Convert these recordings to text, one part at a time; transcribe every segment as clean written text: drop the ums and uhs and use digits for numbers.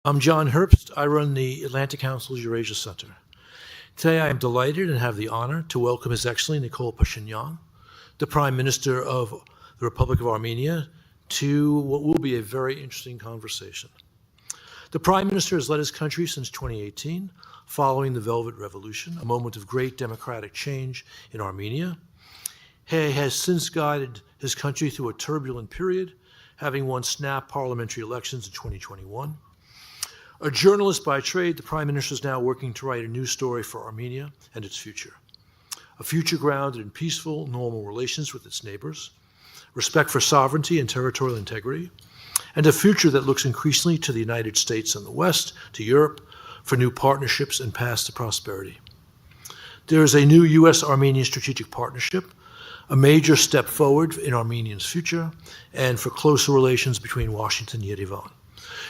I'm John Herbst. I run the Atlantic Council's Eurasia Center. Today I am delighted and have the honor to welcome His Excellency Nikol Pashinyan, the Prime Minister of the Republic of Armenia, to what will be a very interesting conversation. The Prime Minister has led his country since 2018, following the Velvet Revolution, a moment of great democratic change in Armenia. He has since guided his country through a turbulent period, having won snap parliamentary elections in 2021. A journalist by trade, the Prime Minister is now working to write a new story for Armenia and its future. A future grounded in peaceful, normal relations with its neighbors, respect for sovereignty and territorial integrity, and a future that looks increasingly to the United States and the West, to Europe, for new partnerships and paths to prosperity. There is a new U.S.-Armenian strategic partnership, a major step forward in Armenia's future, and for closer relations between Washington and Yerevan.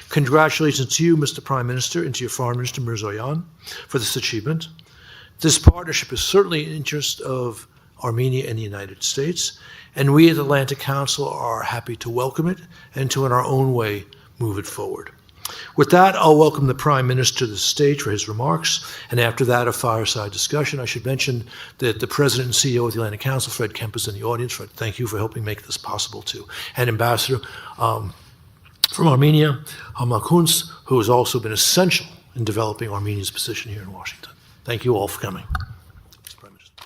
Congratulations to you, Mr. Prime Minister, and to your Foreign Minister, Mirzoyan, for this achievement. This partnership is certainly in the interest of Armenia and the United States, and we at the Atlantic Council are happy to welcome it and to, in our own way, move it forward. With that, I'll welcome the Prime Minister to the stage for his remarks, and after that, a fireside discussion. I should mention that the President and CEO of the Atlantic Council, Fred Kemp, is in the audience. Fred, thank you for helping make this possible, too. And Ambassador from Armenia, Hamal Kuntz, who has also been essential in developing Armenia's position here in Washington. Thank you all for coming. Mr. Prime Minister.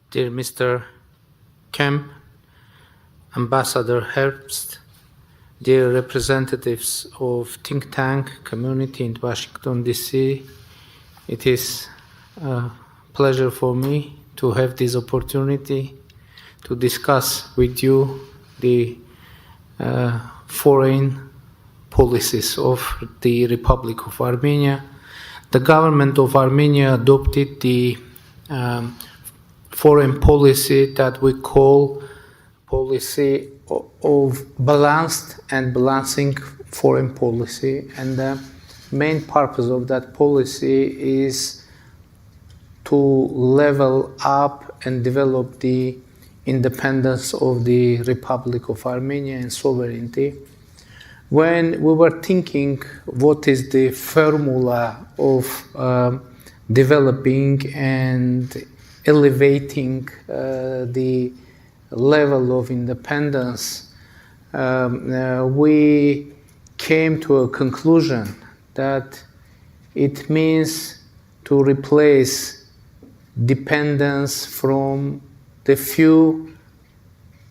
Dear Mr. Kemp, Ambassador Herbst, dear representatives of think tank community in Washington, D.C., it is a pleasure for me to have this opportunity to discuss with you the foreign policies of the Republic of Armenia. The government of Armenia adopted the foreign policy that we call policy of balanced and balancing foreign policy, and the main purpose of that policy is to level up and develop the independence of the Republic of Armenia and sovereignty. When we were thinking what is the formula of developing and elevating the level of independence, we came to a conclusion that it means to replace dependence from the few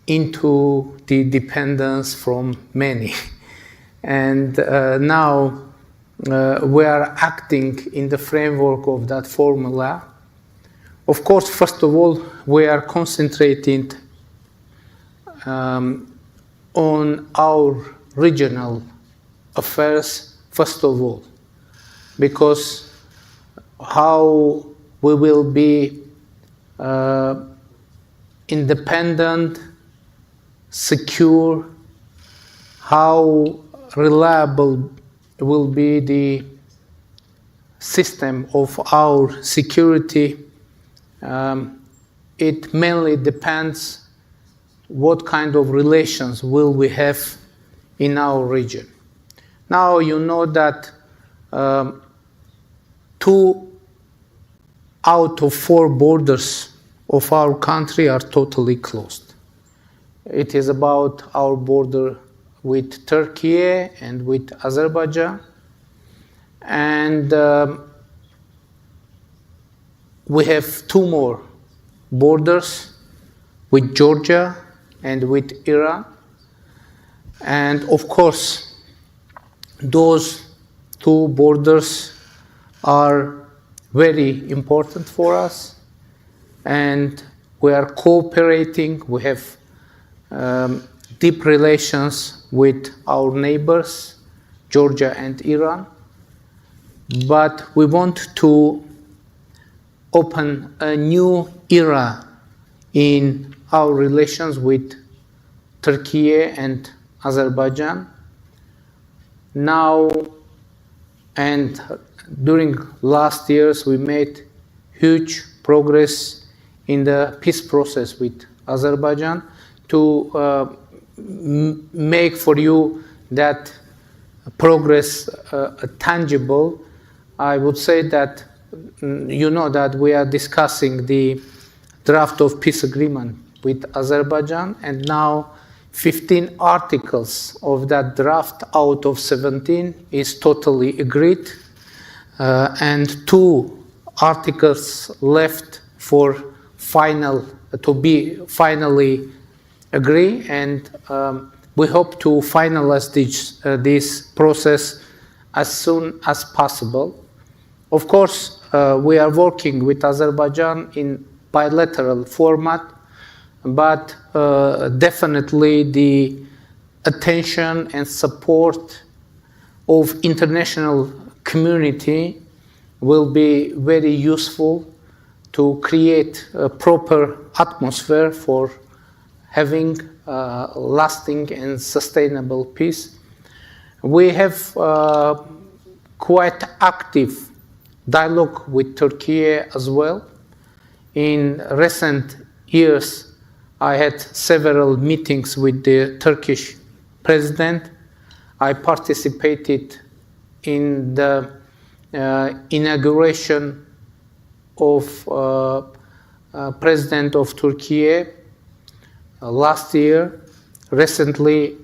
into the dependence from many. And now we are acting in the framework of that formula. Of course, first of all, we are concentrating on our regional affairs, first of all, because how we will be independent, secure, how reliable will be the system of our security. It mainly depends what kind of relations will we have in our region. Now you know that 2 out of 4 borders of our country are totally closed. It is about our border with Turkey and with Azerbaijan, and we have 2 more borders with Georgia and with Iran. And of course, those 2 borders are very important for us, and we are cooperating. We have deep relations with our neighbors, Georgia and Iran, but we want to open a new era in our relations with Turkey and Azerbaijan. Now and during last years, we made huge progress in the peace process with Azerbaijan to make for you that progress tangible. I would say that you know that we are discussing the draft of peace agreement with Azerbaijan, and now 15 articles of that draft out of 17 is totally agreed, and 2 articles left for to be finally agree, and we hope to finalize this process as soon as possible. Of course, we are working with Azerbaijan in bilateral format, but definitely the attention and support of international community will be very useful to create a proper atmosphere for having lasting and sustainable peace. We have quite active dialogue with Turkey as well. In recent years, I had several meetings with the Turkish president. I participated in the inauguration of President of Turkey last year. Recently,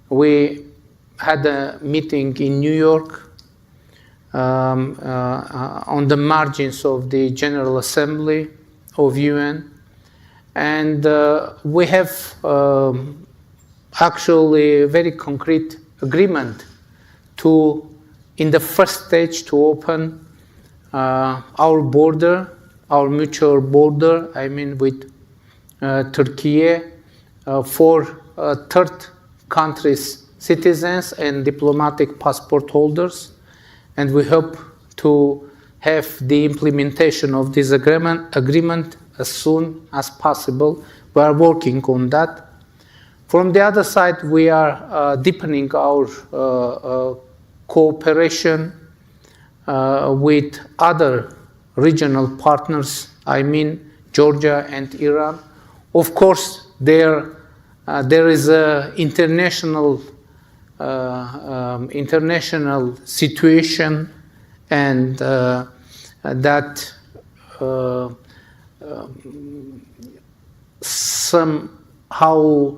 we had a meeting in New York on the margins of the General Assembly of UN, and we have actually a very concrete agreement to, in the first stage, to open our border, our mutual border, I mean with Turkey, for third countries' citizens and diplomatic passport holders. And we hope to have the implementation of this agreement as soon as possible. We are working on that. From the other side, we are deepening our cooperation with other regional partners, I mean Georgia and Iran. Of course, there is an international situation, and that somehow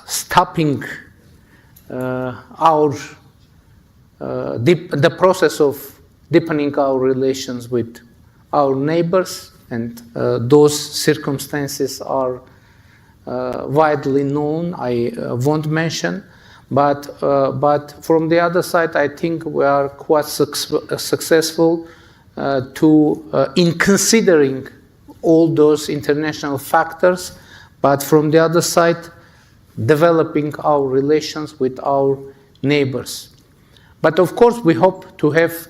stopping the process of deepening our relations with our neighbors, and those circumstances are widely known. I won't mention, but from the other side, I think we are quite successful in considering all those international factors, but from the other side, developing our relations with our neighbors. But of course, we hope to have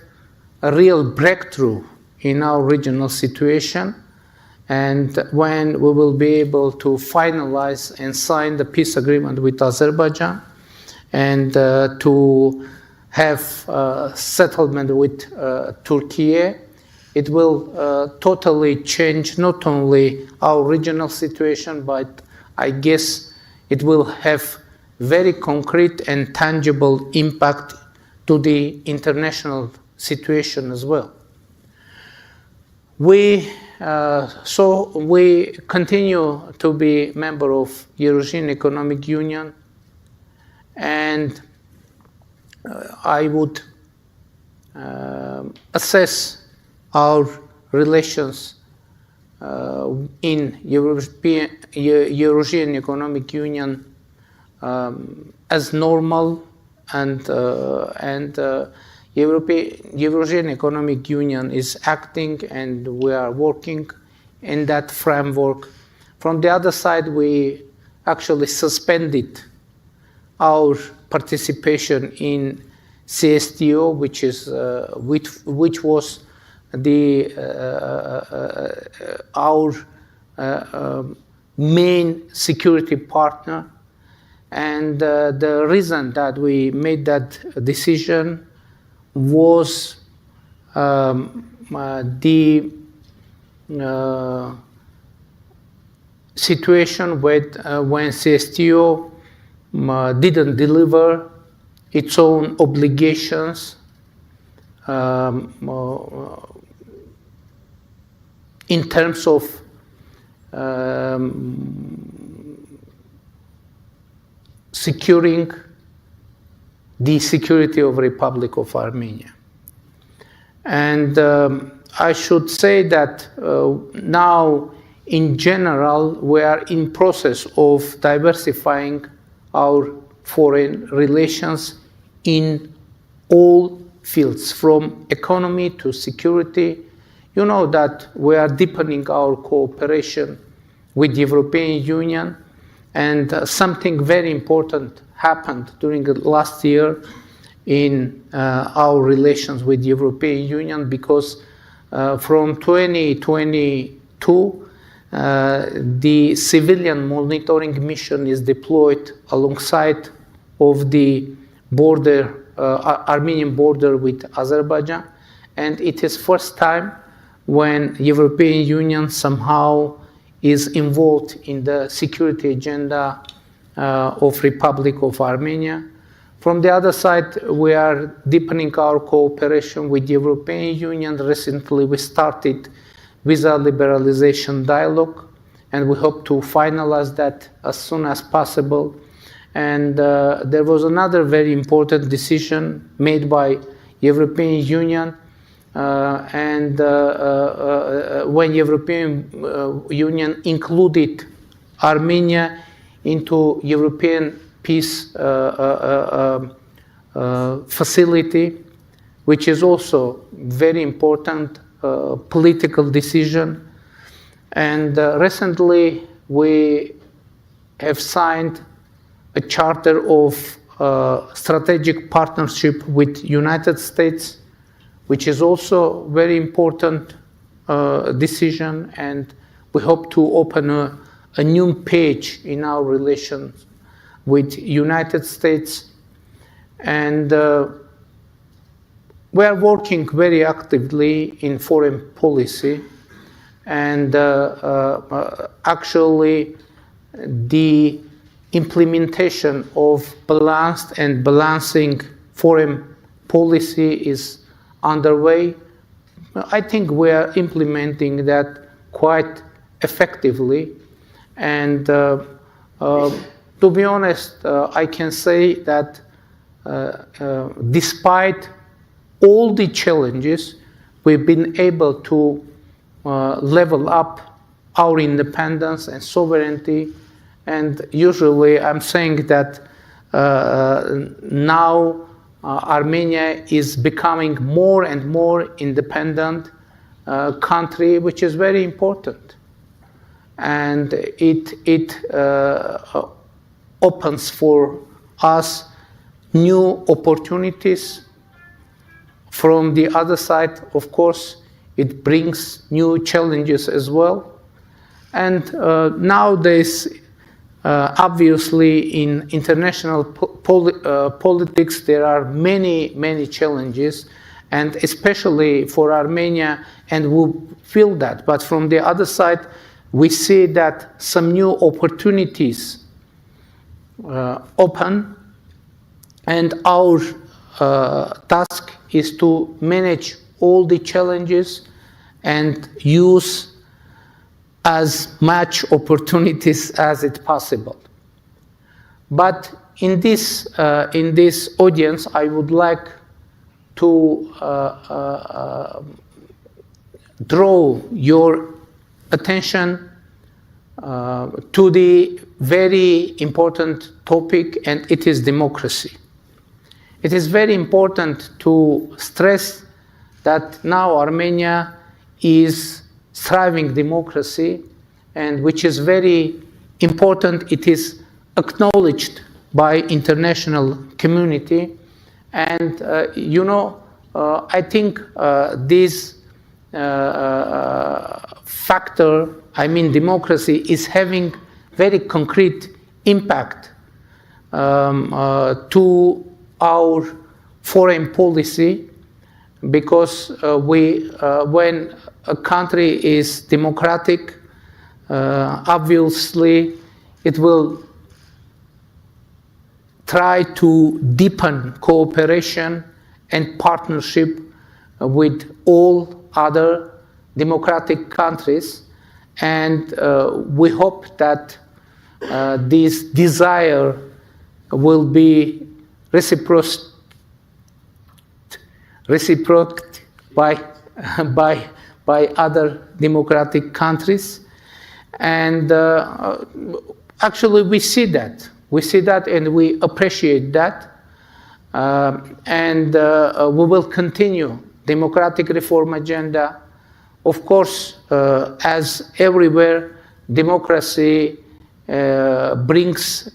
a real breakthrough in our regional situation, and when we will be able to finalize and sign the peace agreement with Azerbaijan, and to have settlement with Turkey, it will totally change not only our regional situation, but I guess it will have very concrete and tangible impact to the international situation as well. We continue to be member of European Economic Union, and I would assess our relations in European Economic Union as normal, and European Economic Union is acting, and we are working in that framework. From the other side, we actually suspended our participation in CSTO, which was our main security partner. And the reason that we made that decision was the situation with, when CSTO didn't deliver its own obligations in terms of securing the security of Republic of Armenia. And I should say that now, in general, we are in process of diversifying our foreign relations in all fields, from economy to security. You know that we are deepening our cooperation with the European Union, and something very important happened during the last year in our relations with the European Union, because from 2022, the civilian monitoring mission is deployed alongside of the border, Armenian border with Azerbaijan, and it is first time when European Union somehow is involved in the security agenda of Republic of Armenia. From the other side, we are deepening our cooperation with the European Union. Recently, we started visa liberalization dialogue, and we hope to finalize that as soon as possible. And there was another very important decision made by European Union, when European Union included Armenia into European peace facility, which is also very important political decision. And recently we have signed a charter of strategic partnership with United States, which is also very important decision, and we hope to open a new page in our relations with United States. And we are working very actively in foreign policy, and actually the implementation of balanced and balancing foreign policy is underway. I think we are implementing that quite effectively, and to be honest, I can say that despite all the challenges, we've been able to level up our independence and sovereignty. And usually I'm saying that now Armenia is becoming more and more independent country, which is very important. And it opens for us new opportunities. From the other side, of course, it brings new challenges as well. And nowadays, obviously, in international politics, there are many challenges, and especially for Armenia, and we feel that. But from the other side, we see that some new opportunities open, and our task is to manage all the challenges and use as much opportunities as it's possible. But in this audience, I would like to draw your attention to the very important topic, and it is democracy. It is very important to stress that now Armenia is thriving democracy, and which is very important. It is acknowledged by international community, and I think this factor, I mean democracy, is having very concrete impact to our foreign policy, because when a country is democratic, obviously it will try to deepen cooperation and partnership with all other democratic countries, and we hope that this desire will be reciprocated by other democratic countries. And actually we see that and we appreciate that, and we will continue democratic reform agenda. Of course, as everywhere, democracy brings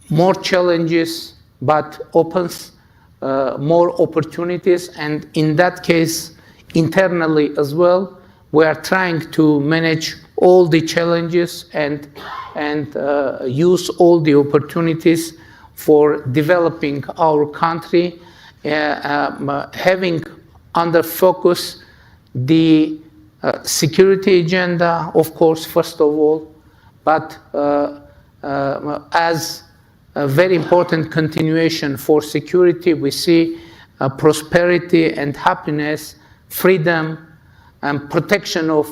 more challenges, but opens more opportunities. And in that case, internally as well, we are trying to manage all the challenges and use all the opportunities for developing our country, having under focus the security agenda, of course, first of all, but as a very important continuation for security, we see prosperity and happiness, freedom, and protection of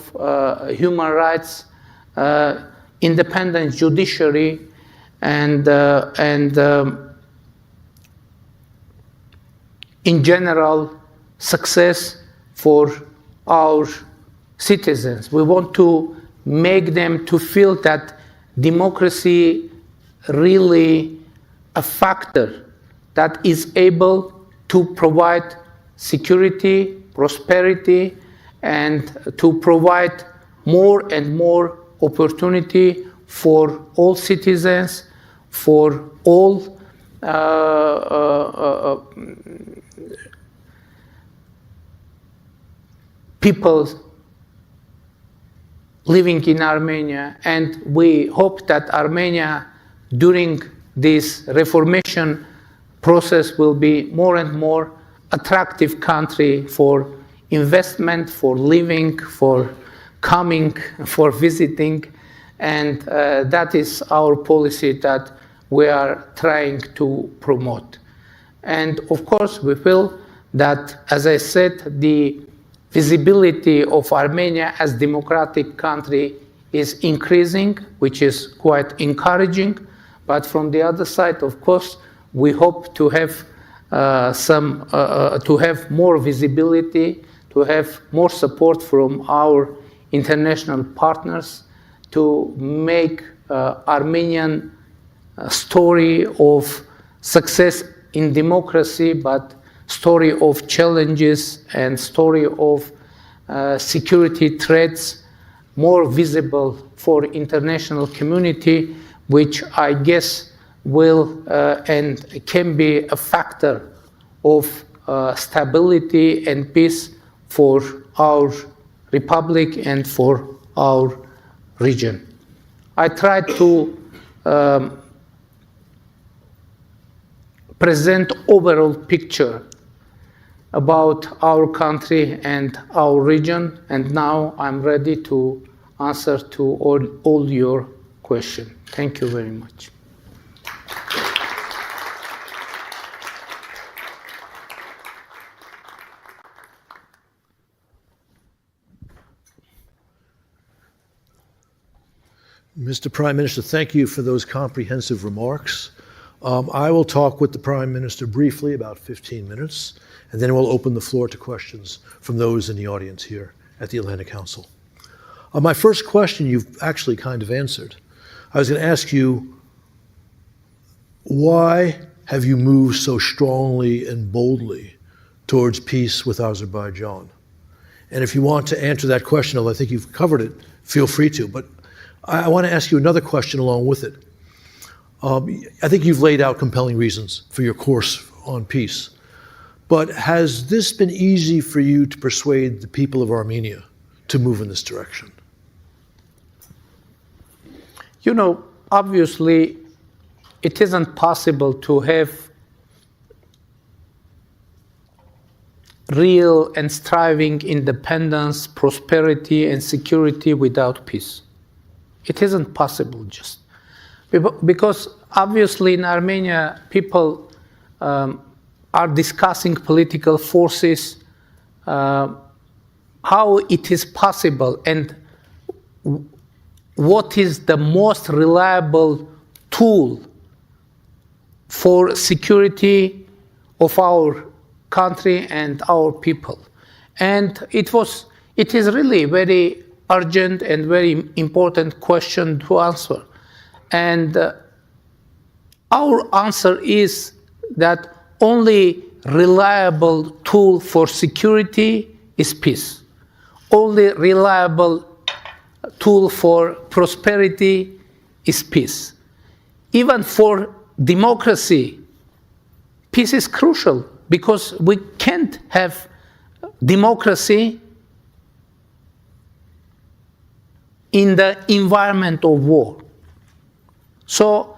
human rights, independent judiciary, and in general, success for our citizens. We want to make them to feel that democracy really a factor that is able to provide security, prosperity, and to provide more and more opportunity for all citizens, for all people living in Armenia. And we hope that Armenia, during this reformation process, will be more and more attractive country for investment, for living, for coming, for visiting. And that is our policy that we are trying to promote. And of course, we feel that, as I said, the visibility of Armenia as democratic country is increasing, which is quite encouraging. But from the other side, of course, we hope to have to have more visibility, to have more support from our international partners, to make Armenian story of success in democracy, but story of challenges and story of security threats more visible for international community, which I guess will and can be a factor of stability and peace for our republic and for our region. I tried to present overall picture about our country and our region, and now I'm ready to answer to all your questions. Thank you very much. Mr. Prime Minister, thank you for those comprehensive remarks. I will talk with the Prime Minister briefly, about 15 minutes, and then we'll open the floor to questions from those in the audience here at the Atlantic Council. My first question you've actually kind of answered. I was going to ask you, why have you moved so strongly and boldly towards peace with Azerbaijan? And if you want to answer that question, although I think you've covered it, feel free to. But I want to ask you another question along with it. I think you've laid out compelling reasons for your course on peace. But has this been easy for you to persuade the people of Armenia to move in this direction? You know, obviously, it isn't possible to have real and striving independence, prosperity, and security without peace. It isn't possible just. Because obviously in Armenia, people are discussing political forces, how it is possible and what is the most reliable tool for security of our country and our people. And it is really very urgent and very important question to answer. And our answer is that only reliable tool for security is peace. Only reliable tool for prosperity is peace. Even for democracy, peace is crucial because we can't have democracy in the environment of war. So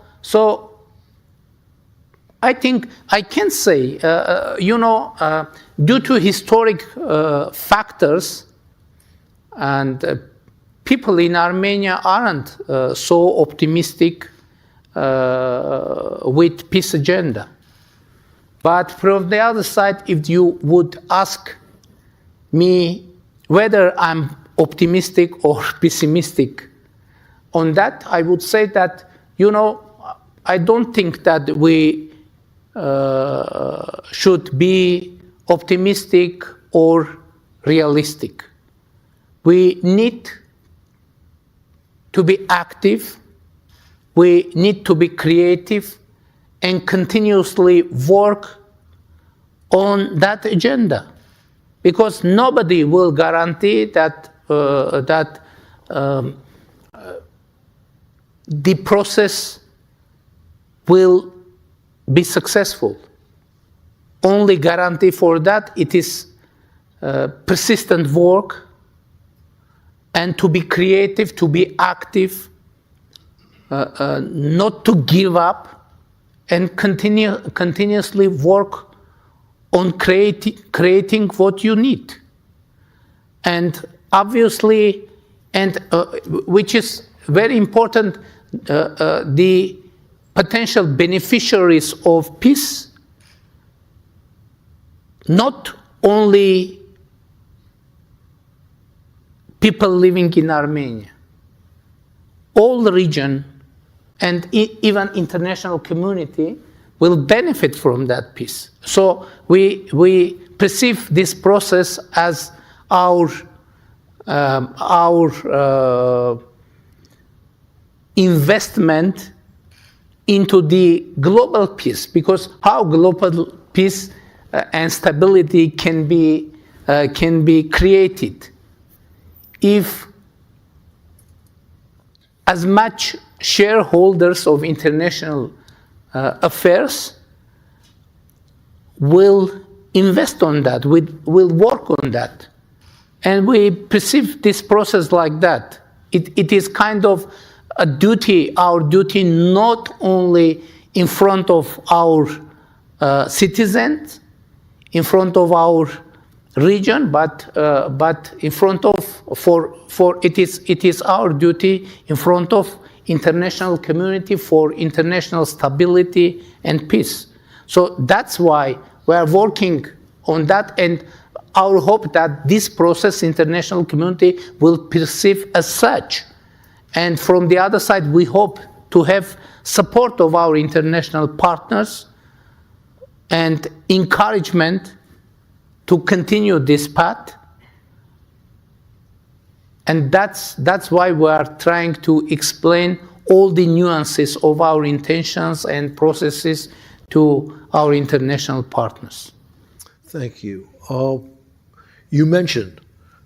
I think I can say, due to historic factors, and people in Armenia aren't so optimistic with peace agenda. But from the other side, if you would ask me whether I'm optimistic or pessimistic on that, I would say that, I don't think that we should be optimistic or realistic. We need to be active, we need to be creative, and continuously work on that agenda, because nobody will guarantee that the process will be successful. Only guarantee for that it is persistent work and to be creative, to be active, not to give up, and continuously work on creating what you need. And obviously, which is very important, the potential beneficiaries of peace, not only people living in Armenia, all the region and even international community will benefit from that peace. So we perceive this process as our investment into the global peace, because how global peace and stability can be created if as much shareholders of international affairs will invest on that, will work on that. And we perceive this process like that. It is kind of a duty, our duty, not only in front of our citizens, in front of our region, but in front of it is our duty in front of international community for international stability and peace. So that's why we are working on that, and our hope that this process international community will perceive as such. And from the other side, we hope to have support of our international partners and encouragement to continue this path. And that's why we are trying to explain all the nuances of our intentions and processes to our international partners. Thank you. You mentioned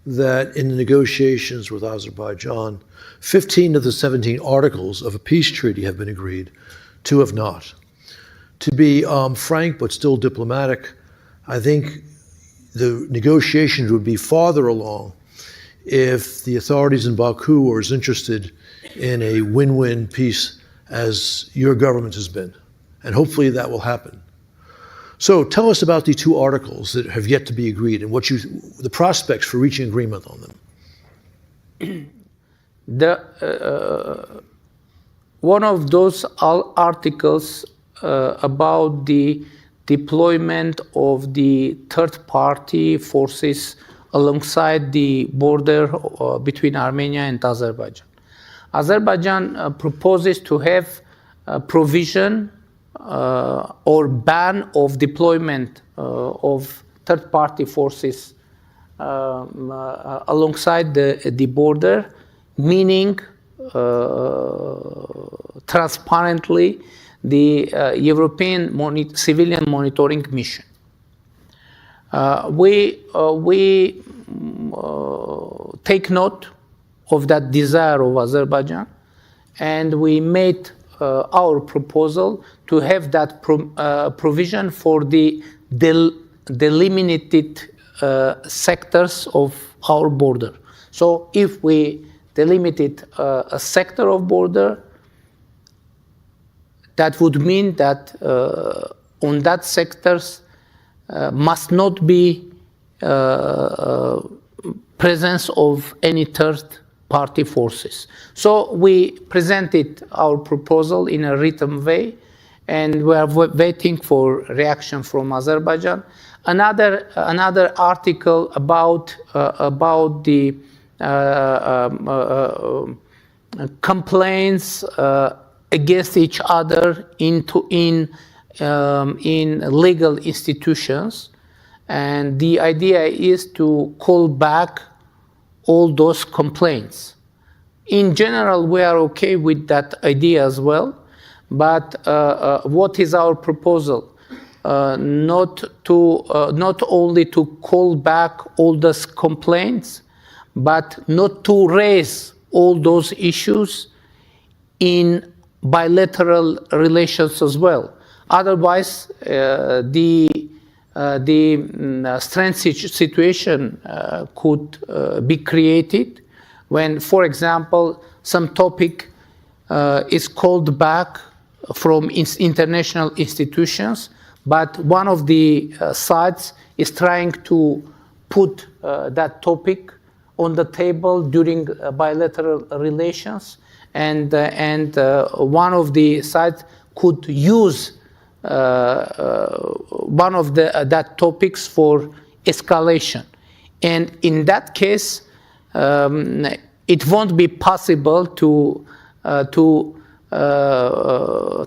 that in the negotiations with Azerbaijan, 15 of the 17 articles of a peace treaty have been agreed, 2 have not. To be frank but still diplomatic, I think the negotiations would be farther along if the authorities in Baku were as interested in a win-win peace as your government has been. And hopefully that will happen. So tell us about the two articles that have yet to be agreed and the prospects for reaching agreement on them. One of those articles about the deployment of the third-party forces alongside the border between Armenia and Azerbaijan. Azerbaijan proposes to have a provision or ban of deployment of third-party forces alongside the border, meaning transparently the European civilian monitoring mission. We take note of that desire of Azerbaijan, and we made our proposal to have that provision for the delimited sectors of our border. So if we delimited a sector of border, that would mean that on that sectors must not be presence of any third-party forces. So we presented our proposal in a written way, and we are waiting for reaction from Azerbaijan. Another article about the complaints against each other in legal institutions, and the idea is to call back all those complaints. In general, we are okay with that idea as well, but what is our proposal? Not only to call back all those complaints, but not to raise all those issues in bilateral relations as well. Otherwise, the strange situation could be created when, for example, some topic is called back from international institutions, but one of the sides is trying to put that topic on the table during bilateral relations, and one of the sides could use one of that topics for escalation. And in that case, it won't be possible to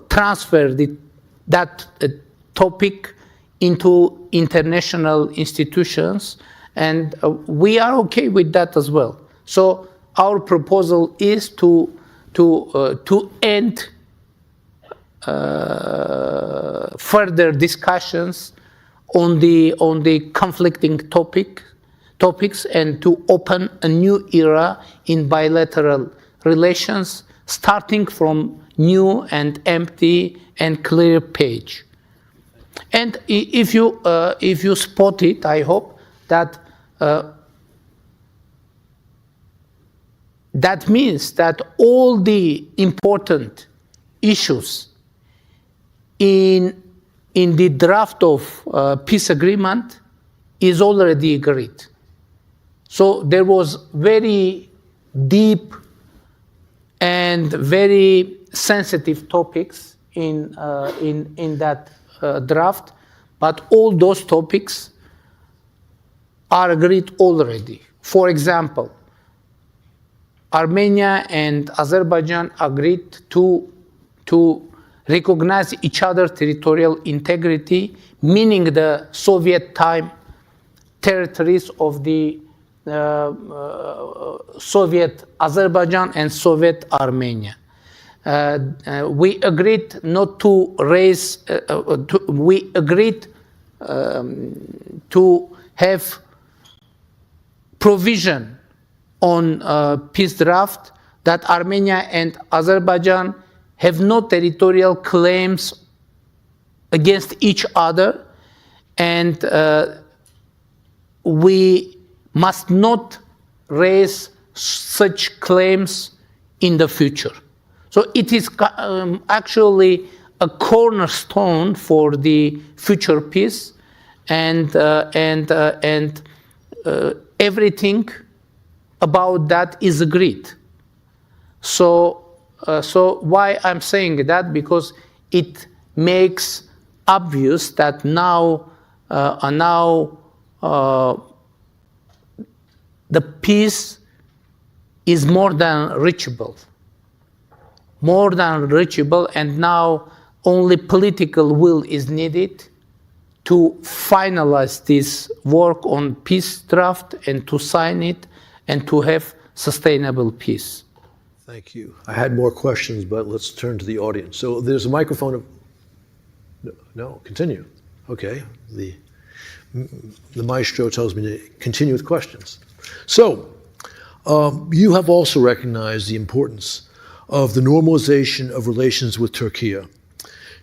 transfer that topic into international institutions, and we are okay with that as well. So our proposal is to end further discussions on the conflicting topics and to open a new era in bilateral relations, starting from new and empty and clear page. And if you spot it, I hope that that means that all the important issues in the draft of peace agreement is already agreed. So there was very deep and very sensitive topics in that draft, but all those topics are agreed already. For example, Armenia and Azerbaijan agreed to recognize each other's territorial integrity, meaning the Soviet time territories of the Soviet Azerbaijan and Soviet Armenia. We agreed not to raise, we agreed to have provision on peace draft that Armenia and Azerbaijan have no territorial claims against each other, and we must not raise such claims in the future. So it is actually a cornerstone for the future peace, and everything about that is agreed. So why I'm saying that? Because it makes obvious that now the peace is more than reachable, and now only political will is needed to finalize this work on peace draft and to sign it and to have sustainable peace. Thank you. I had more questions, but let's turn to the audience. So there's a microphone. No, continue. Okay. The maestro tells me to continue with questions. So you have also recognized the importance of the normalization of relations with Turkey.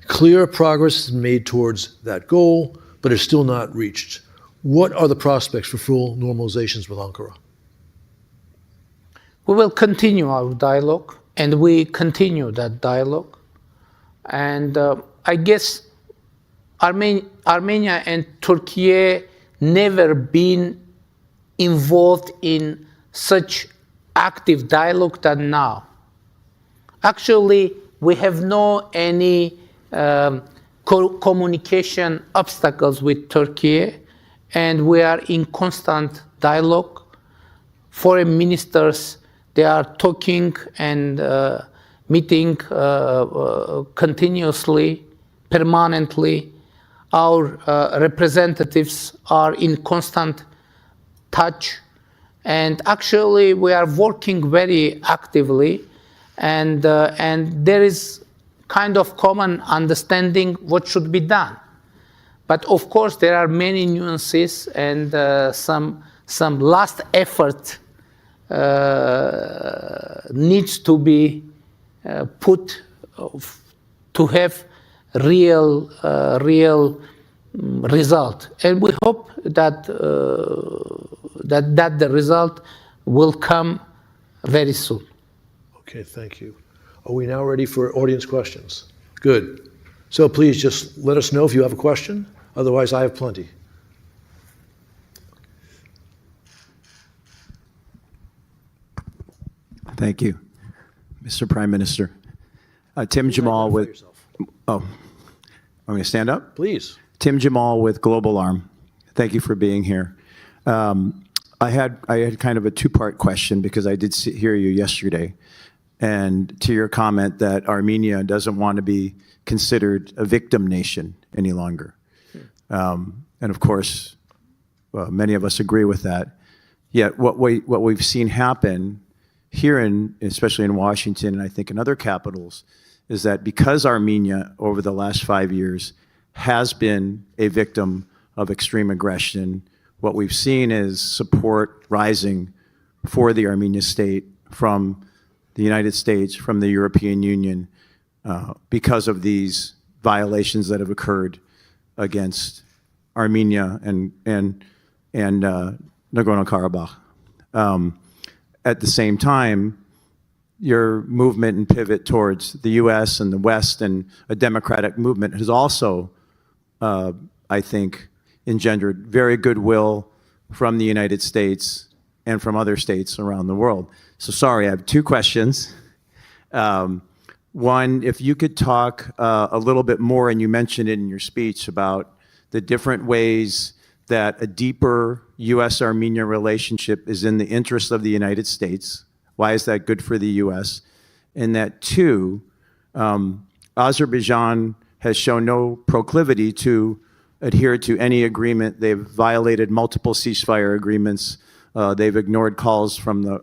Clear progress is made towards that goal, but is still not reached. What are the prospects for full normalizations with Ankara? We will continue our dialogue, and we continue that dialogue. And I guess Armenia and Turkey never been involved in such active dialogue than now. Actually, we have no any communication obstacles with Turkey, and we are in constant dialogue. Foreign ministers, they are talking and meeting continuously, permanently. Our representatives are in constant touch, and actually we are working very actively, and there is kind of common understanding what should be done. But of course there are many nuances, and some last effort needs to be put to have real result, and we hope that the result will come very soon. Okay, thank you. Are we now ready for audience questions? Good. So please just let us know if you have a question. Otherwise, I have plenty. Thank you, Mr. Prime Minister. Tim Jamal with. Oh, want me to stand up? Please. Tim Jamal with Global Arm. Thank you for being here. I had kind of a two-part question because I did hear you yesterday, and to your comment that Armenia doesn't want to be considered a victim nation any longer. And of course, many of us agree with that. Yet what we've seen happen here, especially in Washington and I think in other capitals, is that because Armenia over the last 5 years has been a victim of extreme aggression, what we've seen is support rising for the Armenian state from the United States, from the European Union, because of these violations that have occurred against Armenia and Nagorno-Karabakh. At the same time, your movement and pivot towards the U.S. and the West and a democratic movement has also, I think, engendered very goodwill from the United States and from other states around the world. So sorry, I have two questions. One, if you could talk a little bit more, and you mentioned it in your speech, about the different ways that a deeper U.S.-Armenia relationship is in the interest of the United States. Why is that good for the U.S.? And that two, Azerbaijan has shown no proclivity to adhere to any agreement. They've violated multiple ceasefire agreements. They've ignored calls from the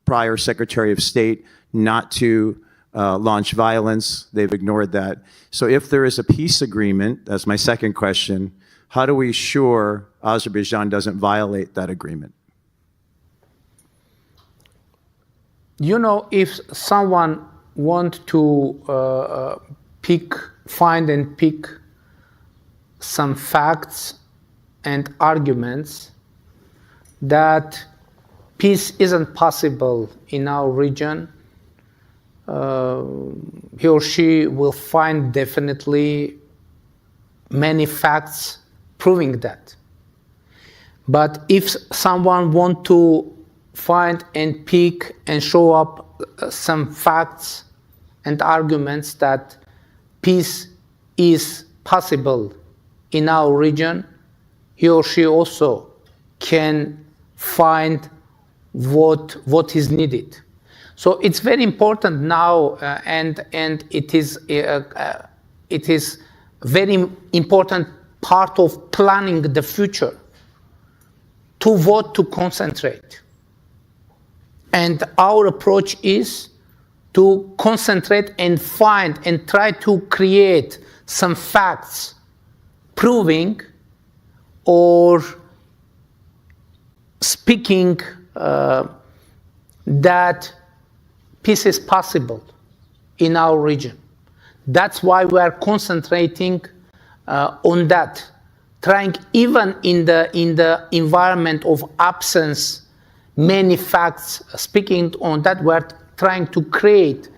prior Secretary of State not to launch violence. They've ignored that. So if there is a peace agreement, that's my second question, how do we ensure Azerbaijan doesn't violate that agreement? You know, if someone wants to find and pick some facts and arguments that peace isn't possible in our region, he or she will find definitely many facts proving that. But if someone wants to find and pick and show up some facts and arguments that peace is possible in our region, he or she also can find what is needed. So it's very important now, and it is very important part of planning the future to what to concentrate. And our approach is to concentrate and find and try to create some facts proving or speaking that peace is possible in our region. That's why we are concentrating on that, trying even in the environment of absence, many facts speaking on that, we're trying to create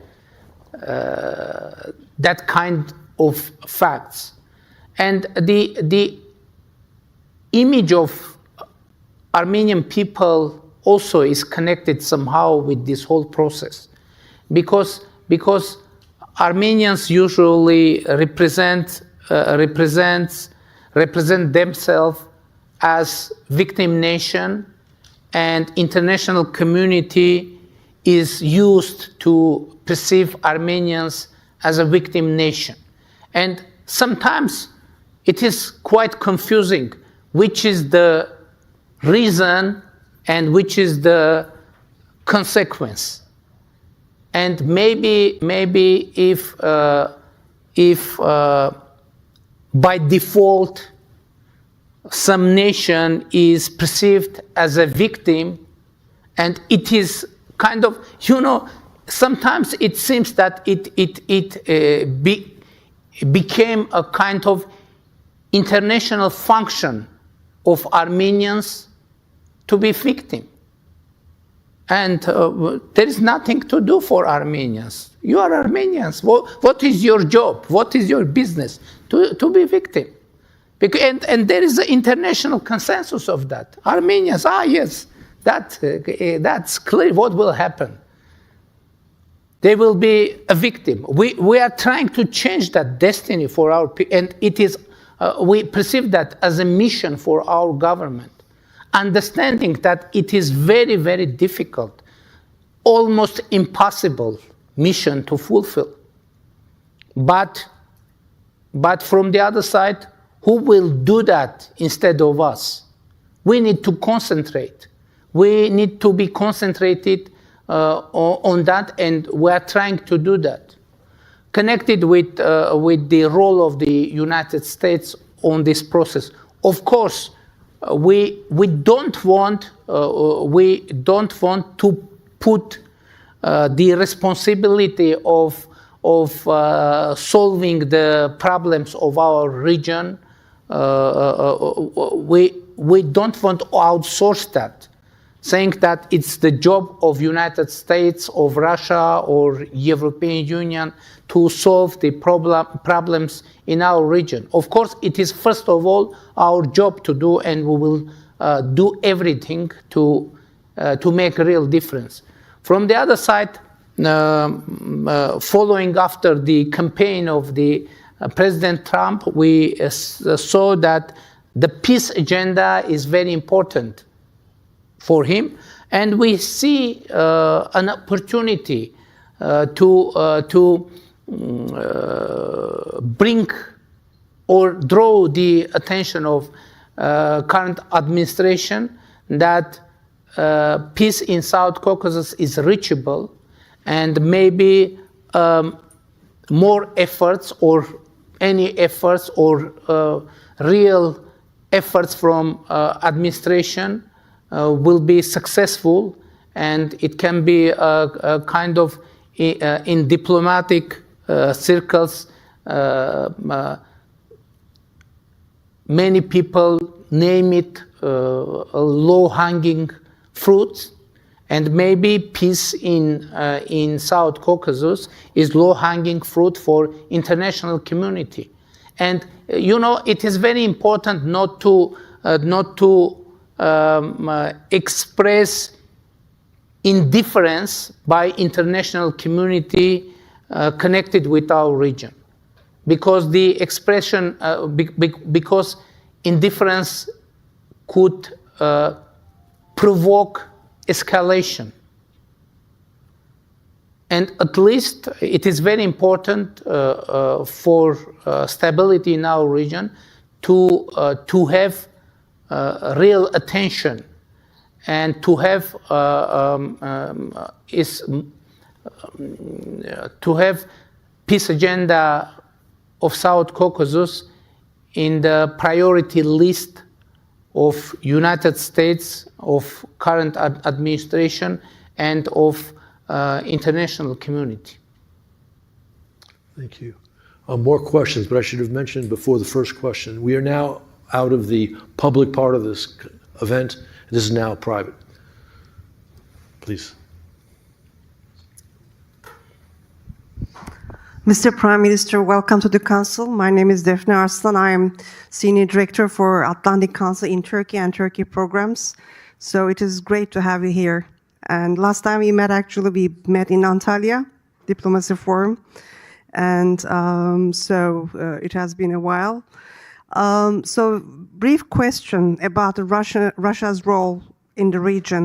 that kind of facts. And the image of Armenian people also is connected somehow with this whole process, because Armenians usually represent themselves as victim nation, and international community is used to perceive Armenians as a victim nation. And sometimes it is quite confusing which is the reason and which is the consequence. And maybe if by default some nation is perceived as a victim, and it is kind of, sometimes it seems that it became a kind of international function of Armenians to be victim. And there is nothing to do for Armenians. You are Armenians. What is your job? What is your business? To be victim. And there is an international consensus of that. Armenians, yes, that's clear what will happen. They will be a victim. We are trying to change that destiny for our people, and it is, we perceive that as a mission for our government, understanding that it is very, very difficult, almost impossible mission to fulfill. But from the other side, who will do that instead of us? We need to concentrate. We need to be concentrated on that, and we are trying to do that. Connected with the role of the United States on this process. Of course, we don't want to put the responsibility of solving the problems of our region. We don't want to outsource that, saying that it's the job of United States, of Russia, or European Union to solve the problems in our region. Of course, it is first of all our job to do, and we will do everything to make a real difference. From the other side, following after the campaign of the President Trump, we saw that the peace agenda is very important for him, and we see an opportunity to bring or draw the attention of current administration that peace in South Caucasus is reachable, and maybe more efforts or any efforts or real efforts from administration will be successful, and it can be a kind of in diplomatic circles many people name it a low-hanging fruit, and maybe peace in South Caucasus is low-hanging fruit for international community. And it is very important not to express indifference by international community connected with our region, because the expression because indifference could provoke escalation. And at least it is very important for stability in our region to have real attention and to have peace agenda of South Caucasus in the priority list of United States, of current administration, and of international community. Thank you. More questions, but I should have mentioned before the first question, we are now out of the public part of this event. This is now private. Please. Mr. Prime Minister, welcome to the Council. My name is Defne Arslan. I am Senior Director for Atlantic Council in Turkey and Turkey programs. So it is great to have you here. And last time we met in Antalya, Diplomacy Forum. And it has been a while. So brief question about Russia's role in the region.